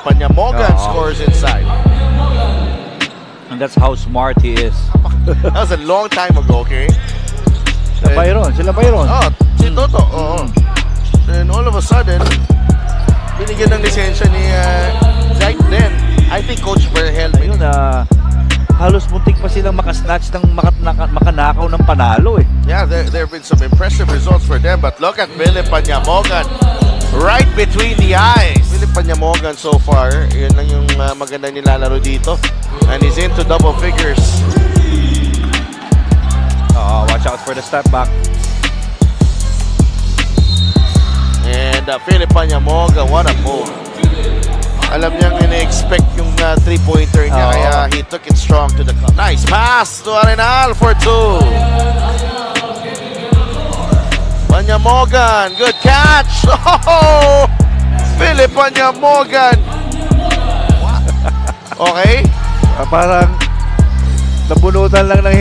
Panyamogan scores inside. And that's how smart he is. That was a long time ago, okay? Sila Byron. Oh, si Toto. Then all of a sudden, binigyan ng lisensya ni Zach. Then, I think Coach Verhel. Ayun, halos muntik pa silang makasnatch ng makanakaw ng panalo eh. Yeah, there have been some impressive results for them. But look at Philip Panyamogan. Right between the eyes. Philip Panyamogan so far, yun lang yung maganda nilalaro dito. And he's into double figures. Watch out for the step back. And Philip Panyamogan, what a move. Alam niyang ina-expect yung 3-pointer niya, kaya he took it strong to the cup. Nice pass to Arenal for 2. Panyamogan, good catch! Oh! Philip Panyamogan! Okay? Parang nabunutan lang ng